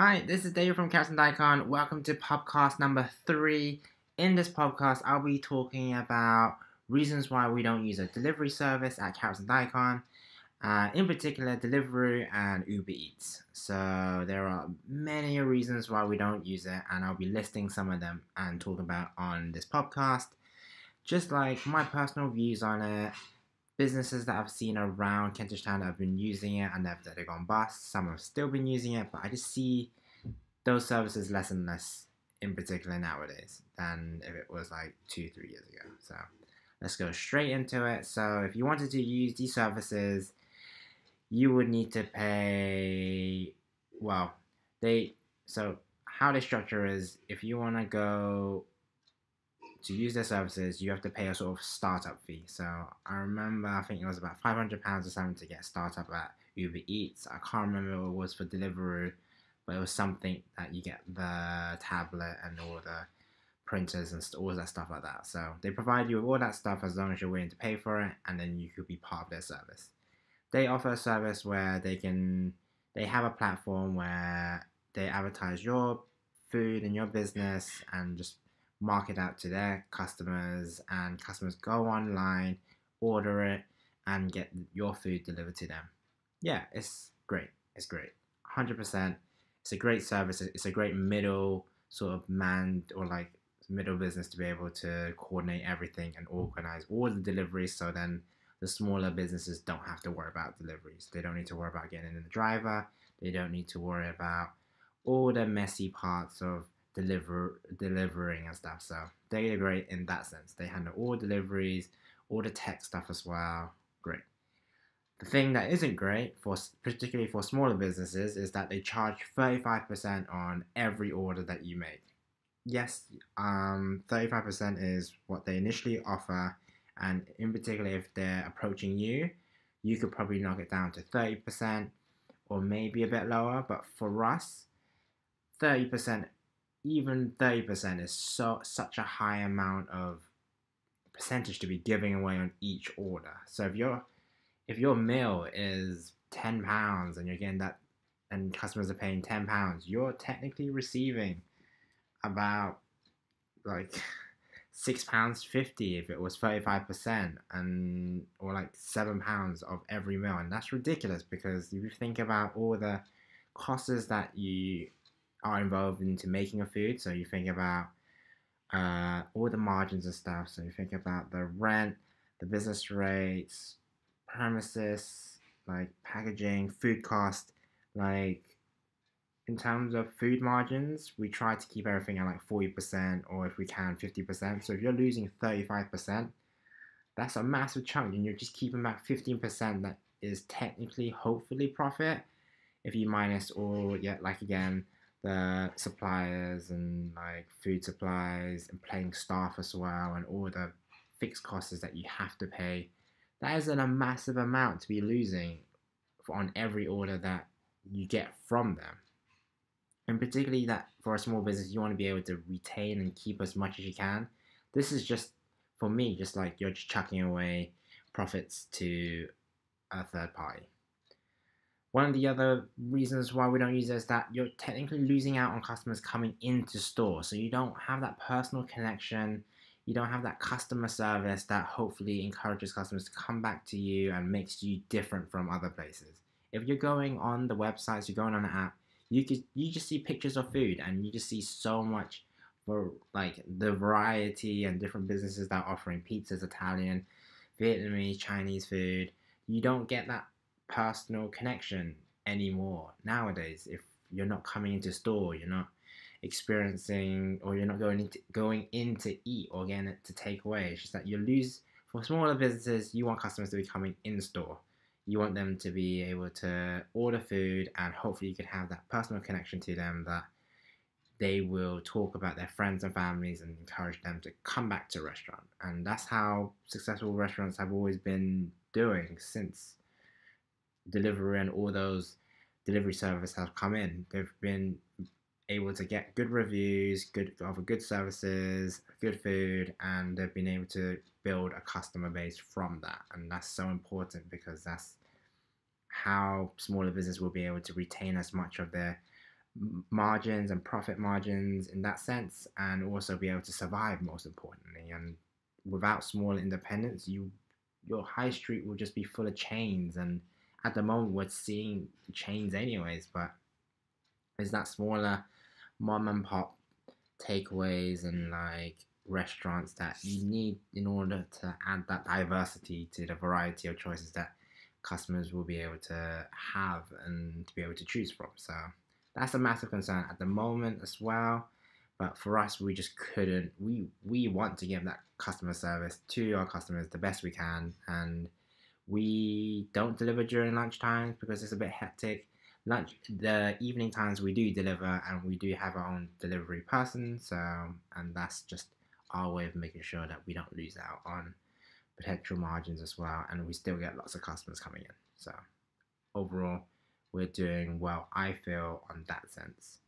Hi, this is David from Carrots Daikon. Welcome to podcast number 3. In this podcast, I'll be talking about reasons why we don't use a delivery service at Carrots Daikon, in particular Deliveroo and UberEATS. So there are many reasons why we don't use it, and I'll be listing some of them and talk about on this podcast. Just like my personal views on it, businesses that I've seen around Kentish Town that have been using it and they've gone bust. Some have still been using it, but I just see those services less and less in particular nowadays than if it was like 2-3 years ago. So let's go straight into it. So if you wanted to use these services, you would need to pay, well, so how they structure is if you want to go to use their services, you have to pay a sort of startup fee. So I remember, I think it was about £500 or something to get startup at UberEATS. I can't remember what it was for Deliveroo, but it was something that you get the tablet and all the printers and all that stuff like that. So they provide you with all that stuff as long as you're willing to pay for it, and then you could be part of their service. They offer a service where they have a platform where they advertise your food and your business and just market out to their customers, and customers go online, order it, and get your food delivered to them. Yeah, it's great. It's great. 100%. It's a great service. It's a great middle sort of man or like middle business to be able to coordinate everything and organize all the deliveries, so then the smaller businesses don't have to worry about deliveries. They don't need to worry about getting in the driver. They don't need to worry about all the messy parts of delivering and stuff. So they're great in that sense. They handle all deliveries, all the tech stuff as well. Great. The thing that isn't great, particularly for smaller businesses, is that they charge 35% on every order that you make. Yes, 35% is what they initially offer, and in particular, if they're approaching you, you could probably knock it down to 30% or maybe a bit lower. But for us, 30%, even 30% is such a high amount of percentage to be giving away on each order. So if your meal is £10 and you're getting that, and customers are paying £10, you're technically receiving about like £6.50 if it was 35%, and or like £7 of every meal. And that's ridiculous, because if you think about all the costs that you are involved into making a food, so you think about all the margins and stuff. So you think about the rent, the business rates, premises, like packaging, food cost. Like in terms of food margins, we try to keep everything at like 40%, or if we can 50%. So if you're losing 35%, that's a massive chunk, and you're just keeping back 15% that is technically, hopefully, profit. If you minus all, yeah, like again, the suppliers and like food supplies and paying staff as well, and all the fixed costs that you have to pay, that is a massive amount to be losing on every order that you get from them. And particularly that for a small business, you want to be able to retain and keep as much as you can. This is just, for me, just like you're just chucking away profits to a third party. One of the other reasons why we don't use it is that you're technically losing out on customers coming into store. So you don't have that personal connection. You don't have that customer service that hopefully encourages customers to come back to you and makes you different from other places. If you're going on the websites, you're going on the app, you just see pictures of food, and you just see so much for like the variety and different businesses that are offering pizzas, Italian, Vietnamese, Chinese food. You don't get that personal connection anymore nowadays. If you're not coming into store, you're not experiencing, or you're not going in to eat or getting it to take away. It's just that you lose. For smaller businesses, you want customers to be coming in store. You want them to be able to order food, and hopefully you can have that personal connection to them, that they will talk about their friends and families and encourage them to come back to a restaurant. And that's how successful restaurants have always been doing since Deliveroo and all those delivery services have come in. They've been able to get good reviews, offer good services, good food, and they've been able to build a customer base from that. And that's so important, because that's how smaller business will be able to retain as much of their margins and profit margins in that sense, and also be able to survive, most importantly. And without small independents, your high street will just be full of chains. And at the moment, we're seeing chains anyways, but it's that smaller mom and pop takeaways and like restaurants that you need in order to add that diversity to the variety of choices that customers will be able to have and to be able to choose from. So that's a massive concern at the moment as well. But for us, we just couldn't. We want to give that customer service to our customers the best we can, and we don't deliver during lunch times because it's a bit hectic. The evening times we do deliver, and we do have our own delivery person. So, and that's just our way of making sure that we don't lose out on potential margins as well, and we still get lots of customers coming in. So, overall, we're doing well, I feel, on that sense.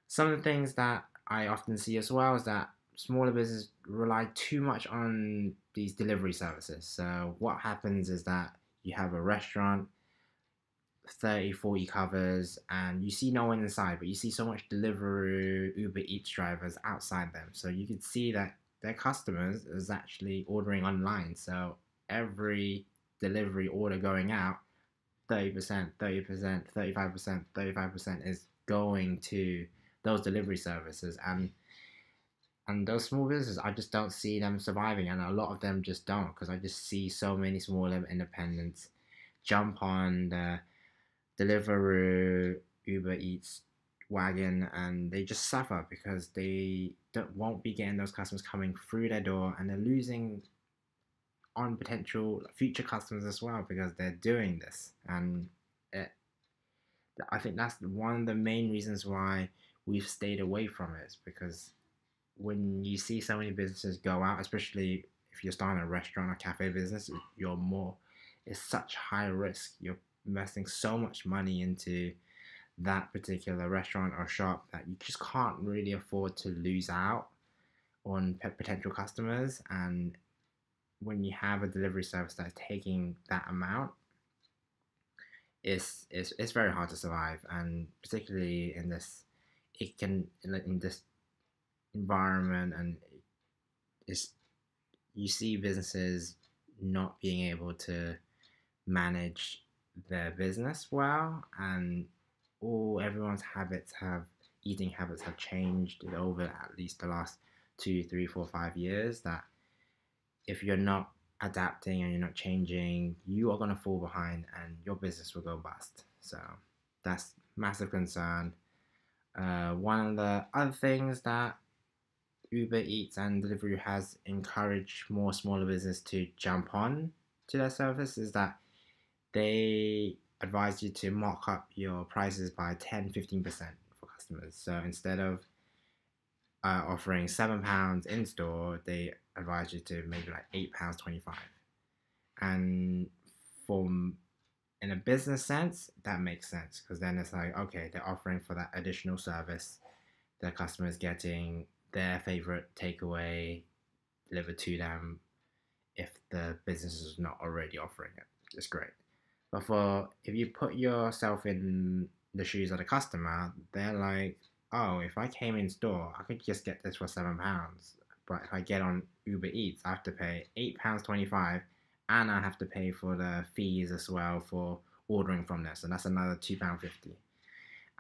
Some of the things that I often see as well is that smaller businesses rely too much on these delivery services. So what happens is that you have a restaurant, 30, 40 covers, and you see no one inside, but you see so much Deliveroo, UberEATS drivers outside them. So you can see that their customers is actually ordering online. So every delivery order going out, 30%, 30%, 35%, 35% is going to those delivery services. And those small businesses, I just don't see them surviving, and a lot of them just don't, because I just see so many smaller independents jump on the Deliveroo, UberEATS wagon, and they just suffer because they won't be getting those customers coming through their door, and they're losing on potential future customers as well because they're doing this. And it, I think that's one of the main reasons why we've stayed away from it, is because when you see so many businesses go out, especially if you're starting a restaurant or cafe business, it's such high risk. You're investing so much money into that particular restaurant or shop that you just can't really afford to lose out on potential customers. And when you have a delivery service that's taking that amount, it's very hard to survive. And particularly in this, in this environment, and it's you see businesses not being able to manage their business well, and everyone's eating habits have changed over at least the last 2, 3, 4, 5 years. That if you're not adapting and you're not changing, you are going to fall behind and your business will go bust. So that's massive concern. One of the other things that UberEATS and Deliveroo has encouraged more smaller business to jump on to their service is that they advise you to mark up your prices by 10-15% for customers. So instead of offering £7 in store, they advise you to maybe like £8.25. And from in a business sense, that makes sense, because then it's like, okay, they're offering for that additional service. The customer is getting their favorite takeaway delivered to them if the business is not already offering it. It's great. But if you put yourself in the shoes of the customer, they're like, oh, if I came in store, I could just get this for £7. But if I get on UberEATS, I have to pay £8.25, and I have to pay for the fees as well for ordering from there. So that's another £2.50.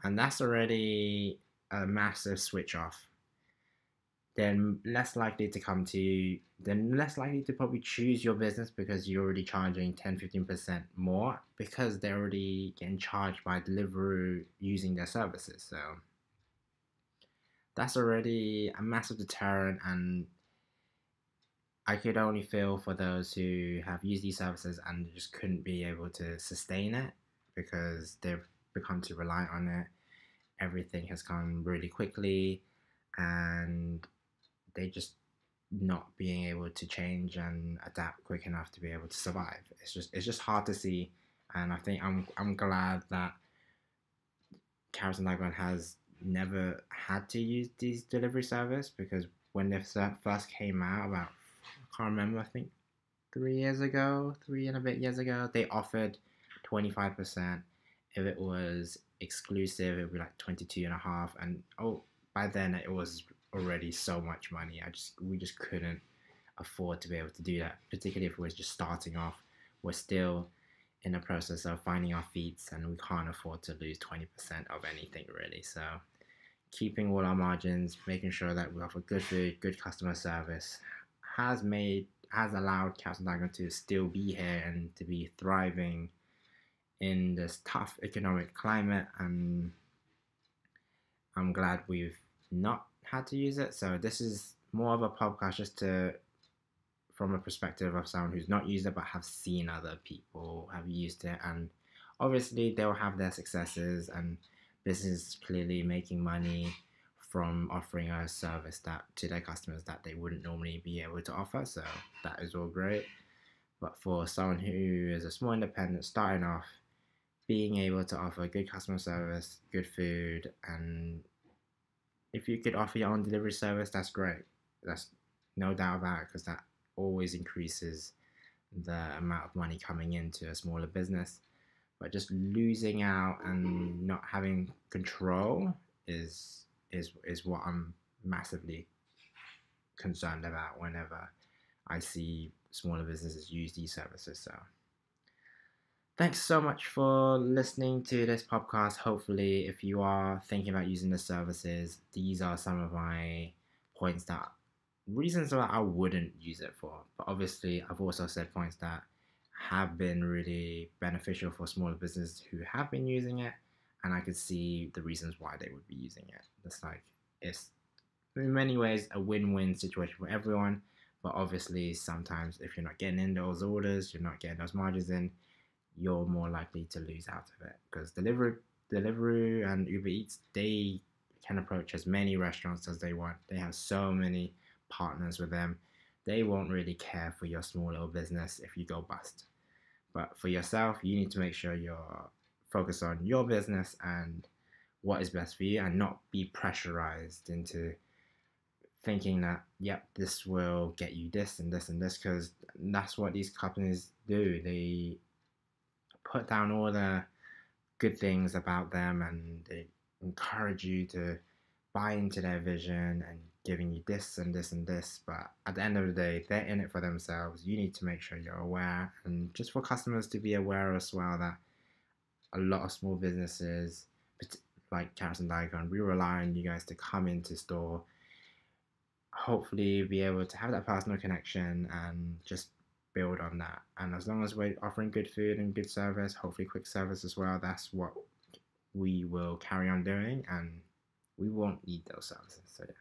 And that's already a massive switch off. Then less likely to come to you, then less likely to probably choose your business because you're already charging 10-15% more, because they're already getting charged by Deliveroo using their services. So that's already a massive deterrent, and I could only feel for those who have used these services and just couldn't be able to sustain it because they've become too reliant on it. Everything has gone really quickly, and they just not being able to change and adapt quick enough to be able to survive. It's just hard to see, and I think I'm glad that Carrots Daikon has never had to use these delivery service, because when they first came out, about, I can't remember, I think 3 and a bit years ago, they offered 25%, If it was exclusive, it would be like 22.5, and by then it was already so much money. We just couldn't afford to be able to do that, particularly if we're just starting off. We're still in the process of finding our feet, and we can't afford to lose 20% of anything really. So keeping all our margins, making sure that we offer good food, good customer service, has allowed Carrots Daikon to still be here and to be thriving in this tough economic climate. And I'm glad we've not had to use it. So this is more of a podcast just to from a perspective of someone who's not used it but have seen other people have used it, and obviously they'll have their successes, and business is clearly making money from offering a service that to their customers that they wouldn't normally be able to offer. So that is all great. But for someone who is a small independent starting off, being able to offer good customer service, good food, and if you could offer your own delivery service, that's great. That's no doubt about it, because that always increases the amount of money coming into a smaller business. But just losing out and not having control is what I'm massively concerned about whenever I see smaller businesses use these services. So thanks so much for listening to this podcast. Hopefully, if you are thinking about using the services, these are some of my points that reasons that I wouldn't use it for. But obviously, I've also said points that have been really beneficial for smaller businesses who have been using it, and I could see the reasons why they would be using it. It's in many ways a win-win situation for everyone. But obviously, sometimes if you're not getting in those orders, you're not getting those margins in, you're more likely to lose out of it, because Deliveroo and UberEATS, they can approach as many restaurants as they want. They have so many partners with them. They won't really care for your small little business if you go bust. But for yourself, you need to make sure you're focused on your business and what is best for you, and not be pressurized into thinking that, yep, this will get you this and this and this, because that's what these companies do. They put down all the good things about them, and they encourage you to buy into their vision and giving you this and this and this. But at the end of the day, they're in it for themselves. You need to make sure you're aware, and just for customers to be aware as well, that a lot of small businesses like Carrots Daikon, we rely on you guys to come into store, hopefully be able to have that personal connection and just build on that. And as long as we're offering good food and good service, hopefully quick service as well, that's what we will carry on doing, and we won't need those services. So yeah,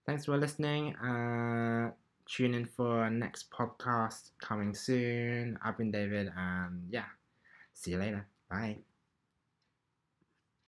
thanks for listening. Tune in for our next podcast coming soon. I've been David, and yeah, see you later. Bye.